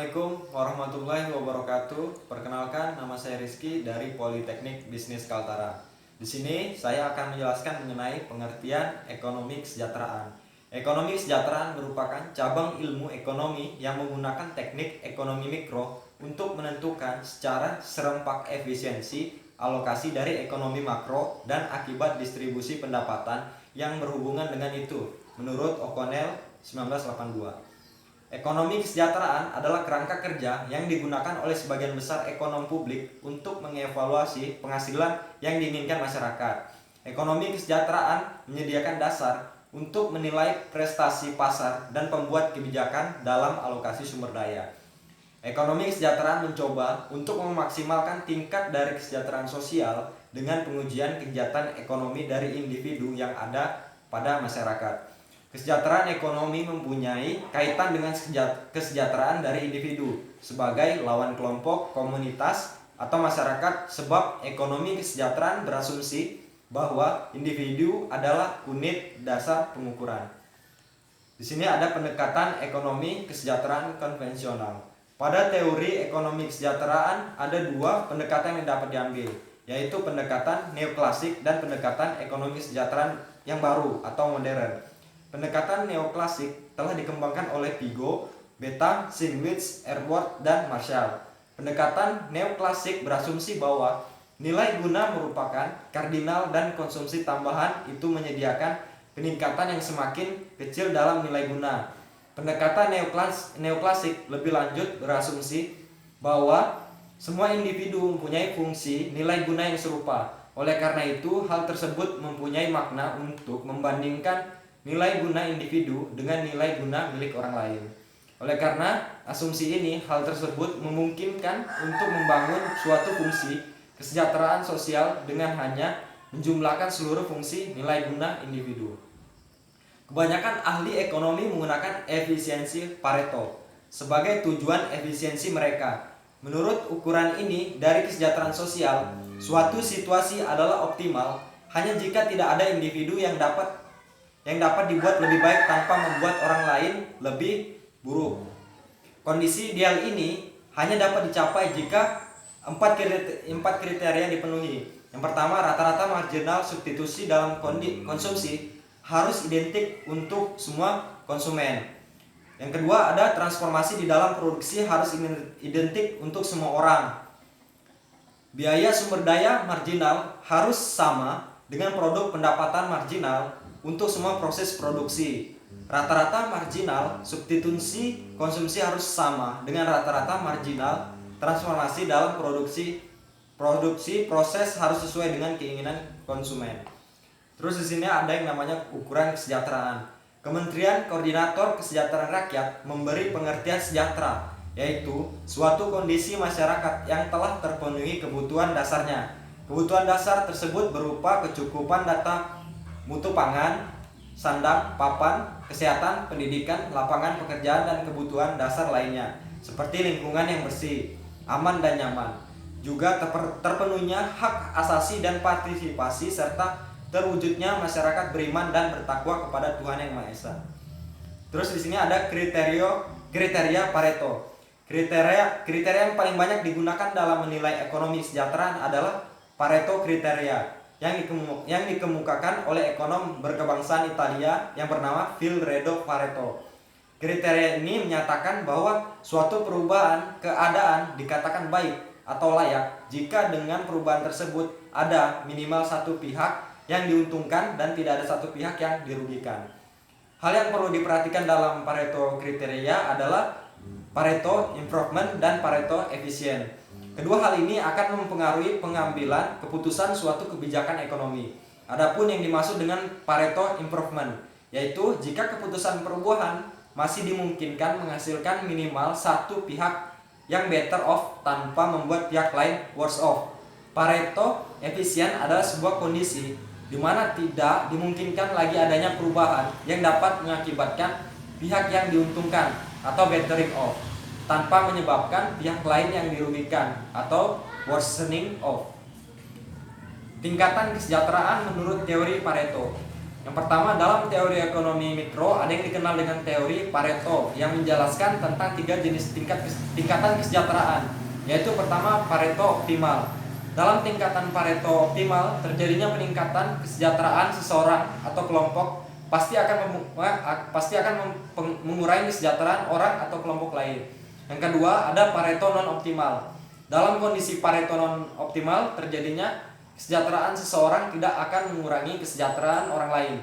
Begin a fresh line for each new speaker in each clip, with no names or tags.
Assalamualaikum warahmatullahi wabarakatuh. Perkenalkan, nama saya Rizky dari Politeknik Bisnis Kaltara. Di sini saya akan menjelaskan mengenai pengertian ekonomi kesejahteraan. Ekonomi kesejahteraan merupakan cabang ilmu ekonomi yang menggunakan teknik ekonomi mikro untuk menentukan secara serempak efisiensi alokasi dari ekonomi makro dan akibat distribusi pendapatan yang berhubungan dengan itu, menurut O'Connell 1982. Ekonomi kesejahteraan adalah kerangka kerja yang digunakan oleh sebagian besar ekonom publik untuk mengevaluasi penghasilan yang diinginkan masyarakat. Ekonomi kesejahteraan menyediakan dasar untuk menilai prestasi pasar dan pembuat kebijakan dalam alokasi sumber daya. Ekonomi kesejahteraan mencoba untuk memaksimalkan tingkat dari kesejahteraan sosial dengan pengujian kegiatan ekonomi dari individu yang ada pada masyarakat. Kesejahteraan ekonomi mempunyai kaitan dengan kesejahteraan dari individu sebagai lawan kelompok, komunitas, atau masyarakat, sebab ekonomi kesejahteraan berasumsi bahwa individu adalah unit dasar pengukuran. Di sini ada pendekatan ekonomi kesejahteraan konvensional. Pada teori ekonomi kesejahteraan ada dua pendekatan yang dapat diambil, yaitu pendekatan neoklasik dan pendekatan ekonomi kesejahteraan yang baru atau modern. Pendekatan neoklasik telah dikembangkan oleh Piaget, Beta, Sinwitz, Edward, dan Marshall. Pendekatan neoklasik berasumsi bahwa nilai guna merupakan kardinal dan konsumsi tambahan itu menyediakan peningkatan yang semakin kecil dalam nilai guna. Pendekatan neoklasik lebih lanjut berasumsi bahwa semua individu mempunyai fungsi nilai guna yang serupa. Oleh karena itu, hal tersebut mempunyai makna untuk membandingkan nilai guna individu dengan nilai guna milik orang lain. Oleh karena asumsi ini, hal tersebut memungkinkan untuk membangun suatu fungsi kesejahteraan sosial dengan hanya menjumlahkan seluruh fungsi nilai guna individu. Kebanyakan ahli ekonomi menggunakan efisiensi Pareto sebagai tujuan efisiensi mereka. Menurut ukuran ini, dari kesejahteraan sosial, suatu situasi adalah optimal hanya jika tidak ada individu yang dapat dibuat lebih baik tanpa membuat orang lain lebih buruk. Kondisi ideal ini hanya dapat dicapai jika empat kriteria dipenuhi. Yang pertama, rata-rata marginal substitusi dalam konsumsi harus identik untuk semua konsumen. Yang kedua, ada transformasi di dalam produksi harus identik untuk semua orang. Biaya sumber daya marginal harus sama dengan produk pendapatan marginal untuk semua proses produksi. Rata-rata marginal substitusi konsumsi harus sama dengan rata-rata marginal transformasi dalam produksi proses harus sesuai dengan keinginan konsumen. Terus di sini ada yang namanya ukuran kesejahteraan. Kementerian Koordinator Kesejahteraan Rakyat memberi pengertian sejahtera, yaitu suatu kondisi masyarakat yang telah terpenuhi kebutuhan dasarnya. Kebutuhan dasar tersebut berupa kecukupan data mutu pangan, sandang, papan, kesehatan, pendidikan, lapangan pekerjaan, dan kebutuhan dasar lainnya, seperti lingkungan yang bersih, aman, dan nyaman. Juga terpenuhnya hak asasi dan partisipasi, serta terwujudnya masyarakat beriman dan bertakwa kepada Tuhan Yang Maha Esa. Terus di sini ada kriteria Pareto. Kriteria yang paling banyak digunakan dalam menilai ekonomi kesejahteraan adalah Pareto kriteria yang dikemukakan oleh ekonom berkebangsaan Italia yang bernama Vilfredo Pareto. Kriteria ini menyatakan bahwa suatu perubahan keadaan dikatakan baik atau layak jika dengan perubahan tersebut ada minimal satu pihak yang diuntungkan dan tidak ada satu pihak yang dirugikan. Hal yang perlu diperhatikan dalam Pareto kriteria adalah Pareto improvement dan Pareto efisien. Kedua hal ini akan mempengaruhi pengambilan keputusan suatu kebijakan ekonomi. Adapun yang dimaksud dengan Pareto improvement, yaitu jika keputusan perubahan masih dimungkinkan menghasilkan minimal satu pihak yang better off tanpa membuat pihak lain worse off. Pareto efisien adalah sebuah kondisi di mana tidak dimungkinkan lagi adanya perubahan yang dapat mengakibatkan pihak yang diuntungkan atau bettering off tanpa menyebabkan pihak lain yang dirugikan atau worsening of. Tingkatan kesejahteraan menurut teori Pareto. Yang pertama, dalam teori ekonomi mikro ada yang dikenal dengan teori Pareto yang menjelaskan tentang 3 jenis tingkatan kesejahteraan, yaitu pertama Pareto optimal. Dalam tingkatan Pareto optimal, terjadinya peningkatan kesejahteraan seseorang atau kelompok pasti akan mengurangi kesejahteraan orang atau kelompok lain. Yang kedua, ada Pareto non optimal. Dalam kondisi Pareto non optimal, terjadinya kesejahteraan seseorang tidak akan mengurangi kesejahteraan orang lain.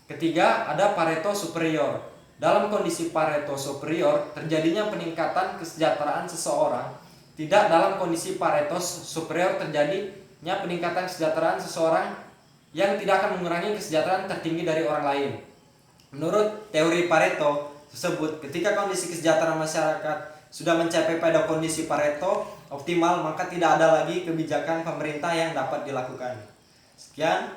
Ketiga, ada Pareto superior. Dalam kondisi Pareto superior, terjadinya peningkatan kesejahteraan seseorang. Tidak dalam kondisi Pareto superior, terjadinya peningkatan kesejahteraan seseorang yang tidak akan mengurangi kesejahteraan tertinggi dari orang lain. Menurut teori Pareto tersebut, ketika kondisi kesejahteraan masyarakat sudah mencapai pada kondisi Pareto optimal, maka tidak ada lagi kebijakan pemerintah yang dapat dilakukan. Sekian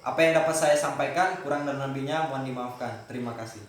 apa yang dapat saya sampaikan, kurang dan lebihnya mohon dimaafkan. Terima kasih.